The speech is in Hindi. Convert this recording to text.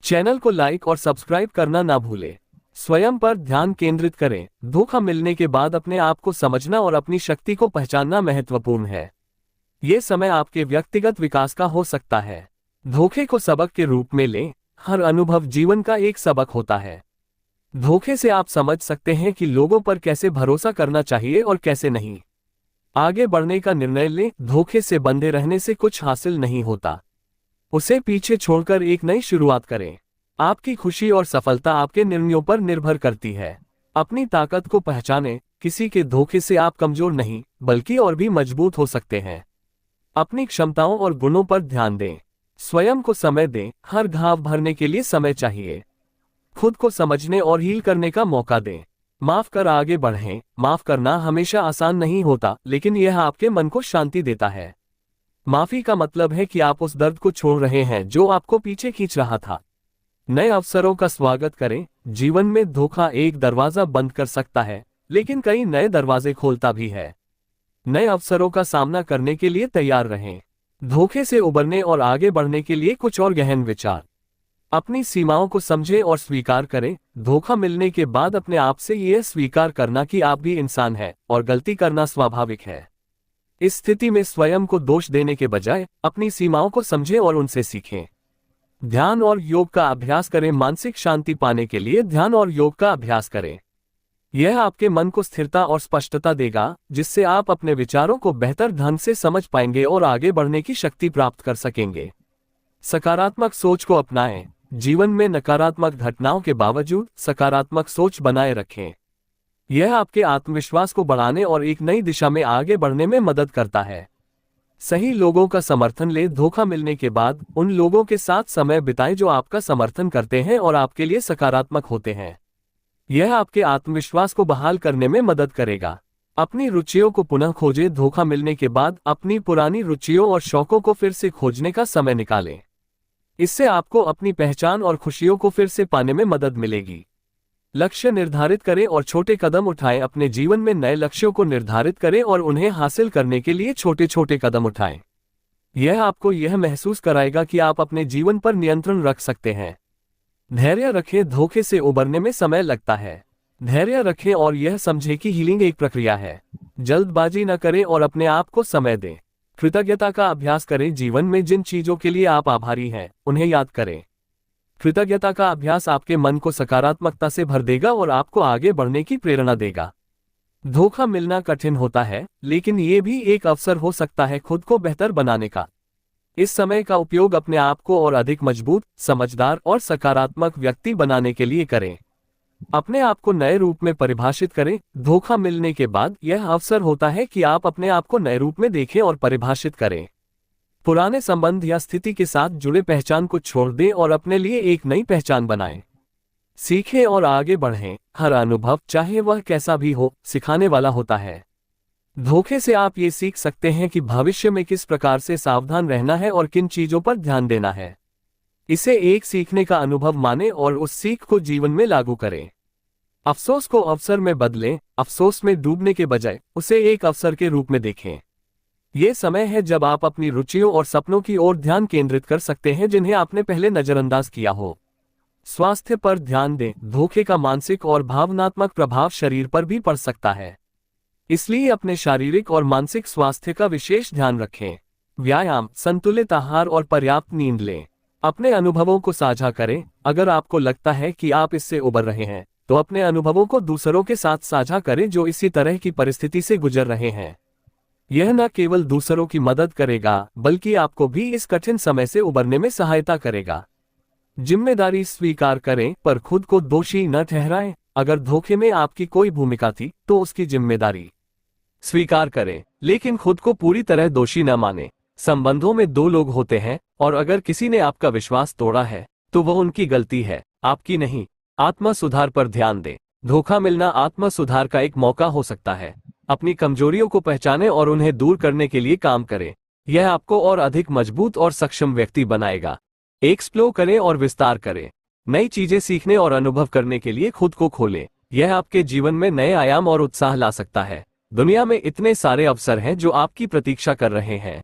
चैनल को लाइक और सब्सक्राइब करना ना भूलें। स्वयं पर ध्यान केंद्रित करें। धोखा मिलने के बाद अपने आप को समझना और अपनी शक्ति को पहचानना महत्वपूर्ण है। ये समय आपके व्यक्तिगत विकास का हो सकता है। धोखे को सबक के रूप में लें। हर अनुभव जीवन का एक सबक होता है। धोखे से आप समझ सकते हैं कि लोगों पर कैसे भरोसा करना चाहिए और कैसे नहीं। आगे बढ़ने का निर्णय लें। धोखे से बंधे रहने से कुछ हासिल नहीं होता। उसे पीछे छोड़कर एक नई शुरुआत करें। आपकी खुशी और सफलता आपके निर्णयों पर निर्भर करती है। अपनी ताकत को पहचानें। किसी के धोखे से आप कमजोर नहीं बल्कि और भी मजबूत हो सकते हैं। अपनी क्षमताओं और गुणों पर ध्यान दें। स्वयं को समय दें। हर घाव भरने के लिए समय चाहिए। खुद को समझने और हील करने का मौका दें। माफ कर आगे बढ़ें। माफ करना हमेशा आसान नहीं होता, लेकिन यह आपके मन को शांति देता है। माफी का मतलब है कि आप उस दर्द को छोड़ रहे हैं जो आपको पीछे खींच रहा था। नए अवसरों का स्वागत करें। जीवन में धोखा एक दरवाजा बंद कर सकता है, लेकिन कई नए दरवाजे खोलता भी है। नए अवसरों का सामना करने के लिए तैयार रहें। धोखे से उबरने और आगे बढ़ने के लिए कुछ और गहन विचार। अपनी सीमाओं को समझें और स्वीकार करें। धोखा मिलने के बाद अपने आप से यह स्वीकार करना कि आप भी इंसान हैं और गलती करना स्वाभाविक है। इस स्थिति में स्वयं को दोष देने के बजाय अपनी सीमाओं को समझें और उनसे सीखें। ध्यान और योग का अभ्यास करें। मानसिक शांति पाने के लिए ध्यान और योग का अभ्यास करें। यह आपके मन को स्थिरता और स्पष्टता देगा, जिससे आप अपने विचारों को बेहतर ढंग से समझ पाएंगे और आगे बढ़ने की शक्ति प्राप्त कर सकेंगे। सकारात्मक सोच को अपनाएं। जीवन में नकारात्मक घटनाओं के बावजूद सकारात्मक सोच बनाए रखें। यह आपके आत्मविश्वास को बढ़ाने और एक नई दिशा में आगे बढ़ने में मदद करता है। सही लोगों का समर्थन लें। धोखा मिलने के बाद उन लोगों के साथ समय बिताएं जो आपका समर्थन करते हैं और आपके लिए सकारात्मक होते हैं। यह आपके आत्मविश्वास को बहाल करने में मदद करेगा। अपनी रुचियों को पुनः खोजें। धोखा मिलने के बाद अपनी पुरानी रुचियों और शौकों को फिर से खोजने का समय निकालें। इससे आपको अपनी पहचान और खुशियों को फिर से पाने में मदद मिलेगी। लक्ष्य निर्धारित करें और छोटे कदम उठाएं। अपने जीवन में नए लक्ष्यों को निर्धारित करें और उन्हें हासिल करने के लिए छोटे छोटे कदम उठाएं। यह आपको यह महसूस कराएगा कि आप अपने जीवन पर नियंत्रण रख सकते हैं। धैर्य रखें। धोखे से उबरने में समय लगता है। धैर्य रखें और यह समझें कि हीलिंग एक प्रक्रिया है। जल्दबाजी न करें और अपने आप को समय दें। कृतज्ञता का अभ्यास करें। जीवन में जिन चीजों के लिए आप आभारी हैं, उन्हें याद करें। कृतज्ञता का अभ्यास आपके मन को सकारात्मकता से भर देगा और आपको आगे बढ़ने की प्रेरणा देगा। धोखा मिलना कठिन होता है, लेकिन ये भी एक अवसर हो सकता है खुद को बेहतर बनाने का। इस समय का उपयोग अपने आप को और अधिक मजबूत, समझदार और सकारात्मक व्यक्ति बनाने के लिए करें। अपने आप को नए रूप में परिभाषित करें। धोखा मिलने के बाद यह अवसर होता है कि आप अपने आप को नए रूप में देखें और परिभाषित करें। पुराने संबंध या स्थिति के साथ जुड़े पहचान को छोड़ दें और अपने लिए एक नई पहचान बनाएं। सीखें और आगे बढ़ें। हर अनुभव, चाहे वह कैसा भी हो, सिखाने वाला होता है। धोखे से आप ये सीख सकते हैं कि भविष्य में किस प्रकार से सावधान रहना है और किन चीजों पर ध्यान देना है। इसे एक सीखने का अनुभव मानें और उस सीख को जीवन में लागू करें। अफसोस को अवसर में बदलें। अफसोस में डूबने के बजाय उसे एक अवसर के रूप में देखें। ये समय है जब आप अपनी रुचियों और सपनों की ओर ध्यान केंद्रित कर सकते हैं जिन्हें आपने पहले नजरअंदाज किया हो। स्वास्थ्य पर ध्यान दें। धोखे का मानसिक और भावनात्मक प्रभाव शरीर पर भी पड़ सकता है, इसलिए अपने शारीरिक और मानसिक स्वास्थ्य का विशेष ध्यान रखें। व्यायाम, संतुलित आहार और पर्याप्त नींद लें। अपने अनुभवों को साझा करें। अगर आपको लगता है कि आप इससे उबर रहे हैं, तो अपने अनुभवों को दूसरों के साथ साझा करें जो इसी तरह की परिस्थिति से गुजर रहे हैं। यह न केवल दूसरों की मदद करेगा, बल्कि आपको भी इस कठिन समय से उबरने में सहायता करेगा। जिम्मेदारी स्वीकार करें, पर खुद को दोषी न ठहराएं। अगर धोखे में आपकी कोई भूमिका थी, तो उसकी जिम्मेदारी स्वीकार करें, लेकिन खुद को पूरी तरह दोषी न मानें। संबंधों में दो लोग होते हैं, और अगर किसी ने आपका विश्वास तोड़ा है, तो वह उनकी गलती है, आपकी नहीं। आत्म सुधार पर ध्यान दें। धोखा मिलना आत्म सुधार का एक मौका हो सकता है। अपनी कमजोरियों को पहचानें और उन्हें दूर करने के लिए काम करें। यह आपको और अधिक मजबूत और सक्षम व्यक्ति बनाएगा। एक्सप्लोर करें और विस्तार करें। नई चीजें सीखने और अनुभव करने के लिए खुद को खोलें। यह आपके जीवन में नए आयाम और उत्साह ला सकता है। दुनिया में इतने सारे अवसर हैं जो आपकी प्रतीक्षा कर रहे हैं।